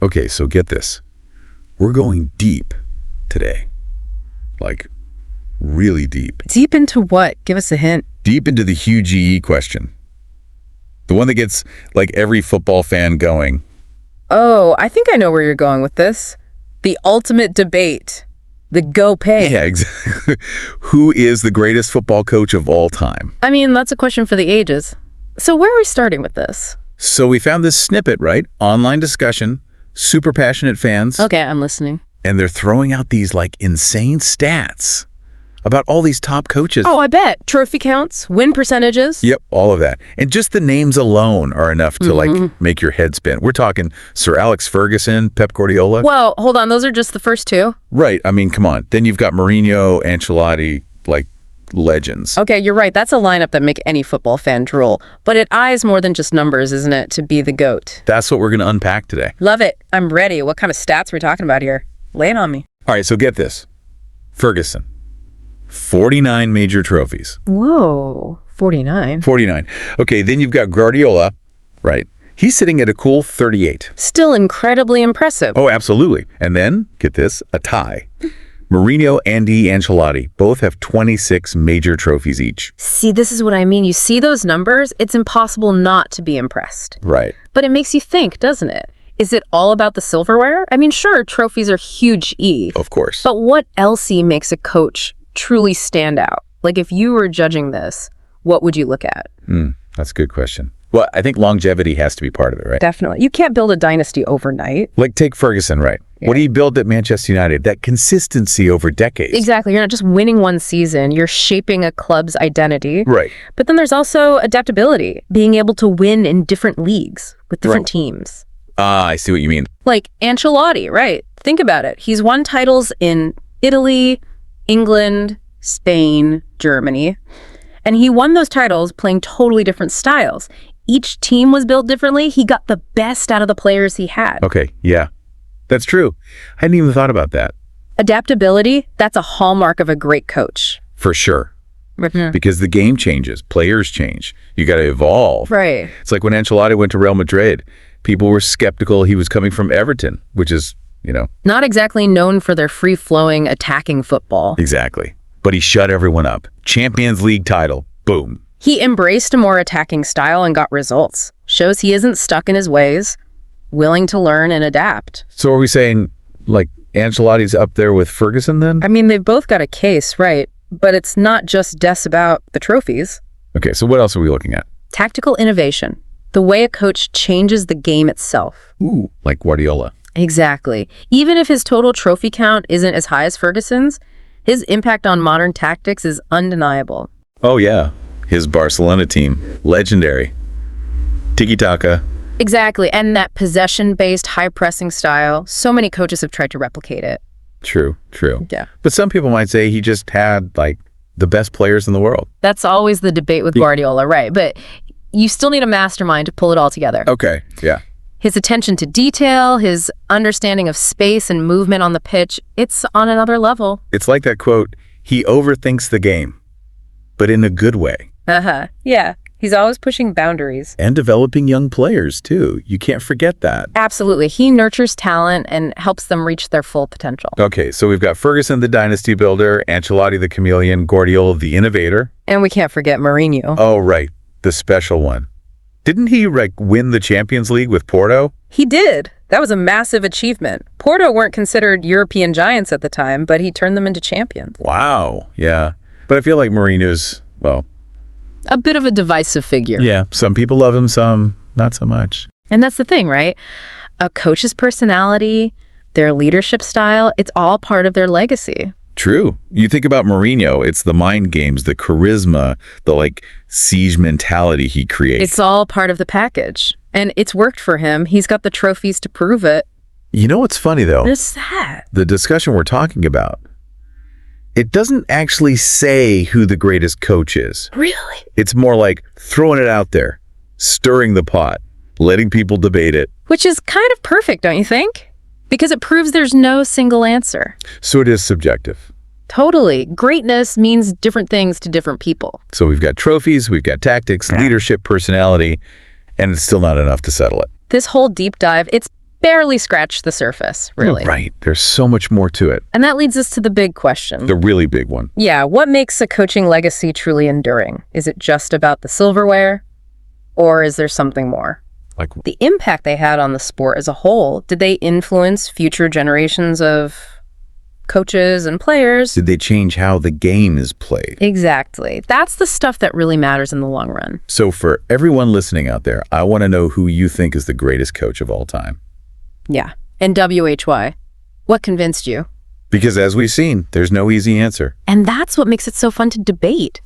Okay, so get this. We're going deep today. Like, really deep. Deep into what? Give us a hint. Deep into the huge GE question. The one that gets, like, every football fan going. Oh, I think I know where you're going with this. The ultimate debate. The go pay. Yeah, exactly. Who is the greatest football coach of all time? I mean, that's a question for the ages. So where are we starting with this? So we found this snippet, right? Online discussion, super passionate fans. Okay, I'm listening. And they're throwing out these, like, insane stats about all these top coaches. Oh, I bet. Trophy counts, win percentages. Yep, all of that. And just the names alone are enough to, like, make your head spin. We're talking Sir Alex Ferguson, Pep Guardiola. Well, hold on. Those are just the first two. Right. I mean, come on. Then you've got Mourinho, Ancelotti, like, legends. Okay, you're right. That's a lineup that make any football fan drool. But it eyes more than just numbers, isn't it, to be the GOAT? That's what we're going to unpack today. Love it. I'm ready. What kind of stats are we talking about here? Lay it on me. All right, so get this. Ferguson, 49 major trophies. Whoa, 49. 49. Okay, then you've got Guardiola, right? He's sitting at a cool 38. Still incredibly impressive. Oh, absolutely. And then, get this, a tie. Mourinho and Ancelotti both have 26 major trophies each. See, this is what I mean. You see those numbers, it's impossible not to be impressed. Right. But it makes you think, doesn't it? Is it all about the silverware? I mean, sure, trophies are huge E. Of course. But what else makes a coach truly stand out? Like, if you were judging this, what would you look at? That's a good question. Well, I think longevity has to be part of it, right? Definitely. You can't build a dynasty overnight. Like, take Ferguson, right? Yeah. What do you build at Manchester United? That consistency over decades. Exactly. You're not just winning one season. You're shaping a club's identity. Right. But then there's also adaptability, being able to win in different leagues with different teams. Ah, I see what you mean. Like Ancelotti, right? Think about it. He's won titles in Italy, England, Spain, Germany. And he won those titles playing totally different styles. Each team was built differently. He got the best out of the players he had. Okay, yeah. That's true. I hadn't even thought about that. Adaptability, that's a hallmark of a great coach. For sure. Because the game changes. Players change. You got to evolve. Right. It's like when Ancelotti went to Real Madrid. People were skeptical he was coming from Everton, which is, not exactly known for their free-flowing attacking football. Exactly. But he shut everyone up. Champions League title. Boom. He embraced a more attacking style and got results. Shows he isn't stuck in his ways, willing to learn and adapt. So are we saying, like, Ancelotti's up there with Ferguson then? I mean, they've both got a case, right? But it's not just about the trophies. Okay, so what else are we looking at? Tactical innovation. The way a coach changes the game itself. Ooh, like Guardiola. Exactly. Even if his total trophy count isn't as high as Ferguson's, his impact on modern tactics is undeniable. Oh, yeah. His Barcelona team. Legendary. Tiki-taka. Exactly. And that possession-based, high-pressing style, so many coaches have tried to replicate it. True. Yeah. But some people might say he just had, like, the best players in the world. That's always the debate with Guardiola, right? But you still need a mastermind to pull it all together. Okay, yeah. His attention to detail, his understanding of space and movement on the pitch, it's on another level. It's like that quote, he overthinks the game, but in a good way. Yeah. He's always pushing boundaries. And developing young players, too. You can't forget that. Absolutely. He nurtures talent and helps them reach their full potential. Okay, so we've got Ferguson, the dynasty builder, Ancelotti, the chameleon, Guardiola, the innovator. And we can't forget Mourinho. Oh, right. The special one. Didn't he, win the Champions League with Porto? He did. That was a massive achievement. Porto weren't considered European giants at the time, but he turned them into champions. Wow, yeah. But I feel like Mourinho's, well... a bit of a divisive figure. Yeah, some people love him, some not so much. And that's the thing, right? A coach's personality, their leadership style, it's all part of their legacy. True. You think about Mourinho, it's the mind games, the charisma, the siege mentality he creates. It's all part of the package. And it's worked for him. He's got the trophies to prove it. You know what's funny, though? What's that? The discussion we're talking about, it doesn't actually say who the greatest coach is. Really? It's more like throwing it out there, stirring the pot, letting people debate it. Which is kind of perfect, don't you think? Because it proves there's no single answer. So it is subjective. Totally. Greatness means different things to different people. So we've got trophies, we've got tactics, leadership, personality, and it's still not enough to settle it. This whole deep dive, it's barely scratched the surface, really. Right. There's so much more to it. And that leads us to the big question. The really big one. Yeah, what makes a coaching legacy truly enduring? Is it just about the silverware? Or is there something more? Like, The impact they had on the sport as a whole, did they influence future generations of coaches and players? did they change how the game is played? Exactly. That's the stuff that really matters in the long run. So for everyone listening out there, I want to know who you think is the greatest coach of all time. Yeah. And WHY, what convinced you? Because as we've seen, there's no easy answer. And that's what makes it so fun to debate.